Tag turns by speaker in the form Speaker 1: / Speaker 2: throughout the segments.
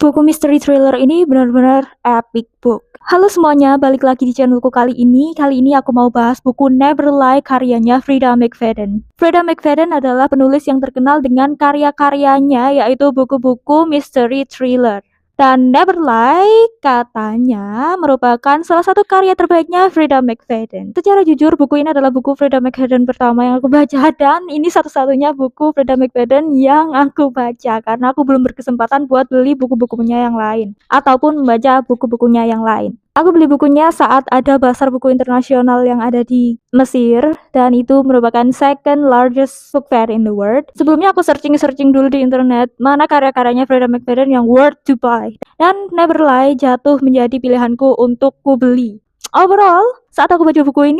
Speaker 1: Buku misteri thriller ini benar-benar epic book. Halo semuanya, balik lagi di channelku kali ini. Kali ini aku mau bahas buku Never Lie karyanya Freida McFadden. Freida McFadden adalah penulis yang terkenal dengan karya-karyanya, yaitu buku-buku misteri thriller. Dan Never Lie katanya merupakan salah satu karya terbaiknya Freida McFadden. Secara jujur, buku ini adalah buku Freida McFadden pertama yang aku baca, dan ini satu-satunya buku Freida McFadden yang aku baca karena aku belum berkesempatan buat beli buku-bukunya yang lain ataupun membaca buku-bukunya yang lain. Aku beli bukunya saat ada Pasar Buku Internasional yang ada di Mesir, dan itu merupakan second largest book fair in the world. Sebelumnya aku searching dulu di internet mana karya-karyanya Freida McFadden yang worth to buy, dan Never Lie jatuh menjadi pilihanku untuk ku beli. Overall, saat aku baca buku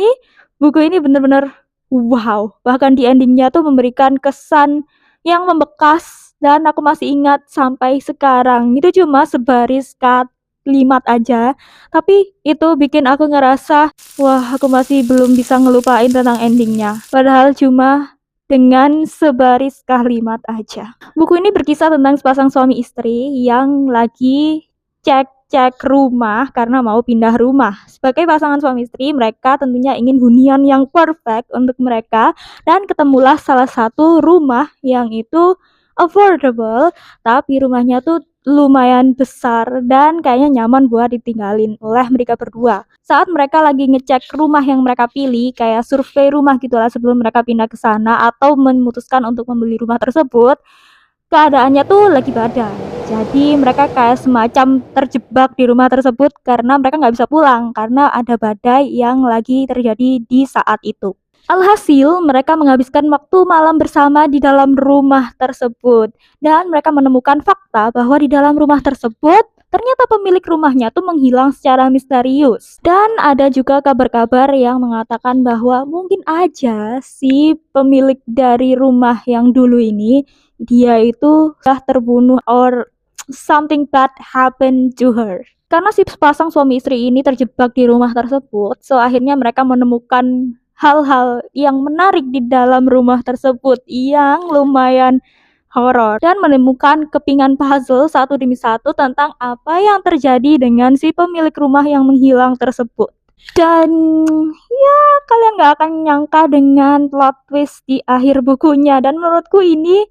Speaker 1: ini benar-benar wow. Bahkan di endingnya tuh memberikan kesan yang membekas dan aku masih ingat sampai sekarang. Itu cuma sebaris kalimat aja, tapi itu bikin aku ngerasa wah, aku masih belum bisa ngelupain tentang endingnya, padahal cuma dengan sebaris kalimat aja. Buku ini berkisah tentang sepasang suami istri yang lagi cek rumah karena mau pindah rumah. Sebagai pasangan suami istri, mereka tentunya ingin hunian yang perfect untuk mereka, dan ketemulah salah satu rumah yang itu affordable, tapi rumahnya tuh lumayan besar dan kayaknya nyaman buat ditinggalin oleh mereka berdua. Saat mereka lagi ngecek rumah yang mereka pilih, kayak survei rumah gitulah sebelum mereka pindah ke sana atau memutuskan untuk membeli rumah tersebut, keadaannya tuh lagi badai. Jadi mereka kayak semacam terjebak di rumah tersebut karena mereka nggak bisa pulang karena ada badai yang lagi terjadi di saat itu. Alhasil, mereka menghabiskan waktu malam bersama di dalam rumah tersebut, dan mereka menemukan fakta bahwa di dalam rumah tersebut ternyata pemilik rumahnya tuh menghilang secara misterius. Dan ada juga kabar-kabar yang mengatakan bahwa mungkin aja si pemilik dari rumah yang dulu ini, dia itu sudah terbunuh or something bad happened to her. Karena si sepasang suami istri ini terjebak di rumah tersebut, so akhirnya mereka menemukan hal-hal yang menarik di dalam rumah tersebut yang lumayan horor, dan menemukan kepingan puzzle satu demi satu tentang apa yang terjadi dengan si pemilik rumah yang menghilang tersebut. Dan ya, kalian gak akan nyangka dengan plot twist di akhir bukunya, dan menurutku ini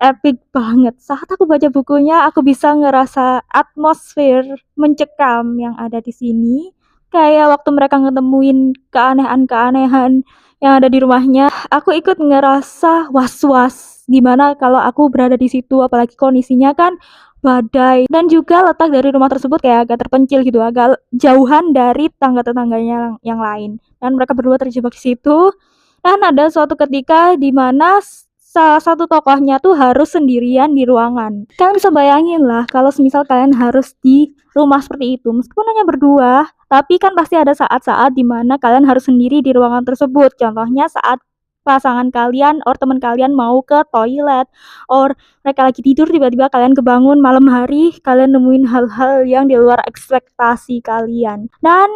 Speaker 1: epic banget. Saat aku baca bukunya, aku bisa ngerasa atmosfer mencekam yang ada di sini. Kayak waktu mereka ngetemuin keanehan-keanehan yang ada di rumahnya, aku ikut ngerasa was-was gimana kalau aku berada di situ, apalagi kondisinya kan badai, dan juga letak dari rumah tersebut kayak agak terpencil gitu, agak jauhan dari tangga-tetangganya yang lain, dan mereka berdua terjebak di situ. Dan ada suatu ketika di mana salah satu tokohnya tuh harus sendirian di ruangan. Kalian bisa bayangin lah kalau semisal kalian harus di rumah seperti itu, meskipun hanya berdua, tapi kan pasti ada saat-saat dimana kalian harus sendiri di ruangan tersebut. Contohnya saat pasangan kalian or teman kalian mau ke toilet, or mereka lagi tidur tiba-tiba kalian kebangun malam hari, kalian nemuin hal-hal yang di luar ekspektasi kalian. Dan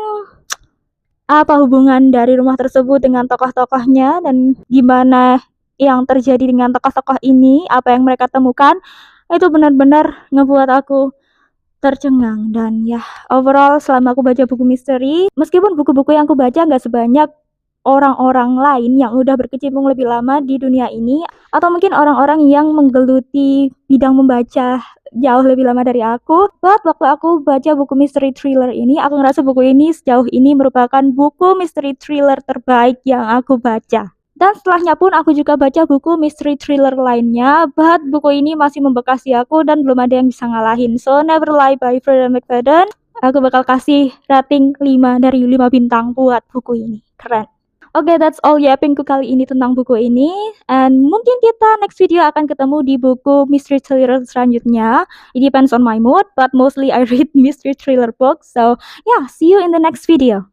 Speaker 1: apa hubungan dari rumah tersebut dengan tokoh-tokohnya, dan gimana yang terjadi dengan tokoh-tokoh ini, apa yang mereka temukan, itu benar-benar ngebuat aku tercengang. Dan ya, overall selama aku baca buku misteri, meskipun buku-buku yang aku baca nggak sebanyak orang-orang lain yang udah berkecimpung lebih lama di dunia ini, atau mungkin orang-orang yang menggeluti bidang membaca jauh lebih lama dari aku, but waktu aku baca buku misteri thriller ini, aku ngerasa buku ini sejauh ini merupakan buku misteri thriller terbaik yang aku baca. Dan setelahnya pun aku juga baca buku misteri thriller lainnya, but buku ini masih membekas di aku dan belum ada yang bisa ngalahin. So, Never Lie by Freida McFadden, aku bakal kasih rating 5 dari 5 bintang buat buku ini. Keren. Oke, that's all yappingku kali ini tentang buku ini. And mungkin kita next video akan ketemu di buku mystery thriller selanjutnya. It depends on my mood, but mostly I read mystery thriller books. So, yeah, see you in the next video.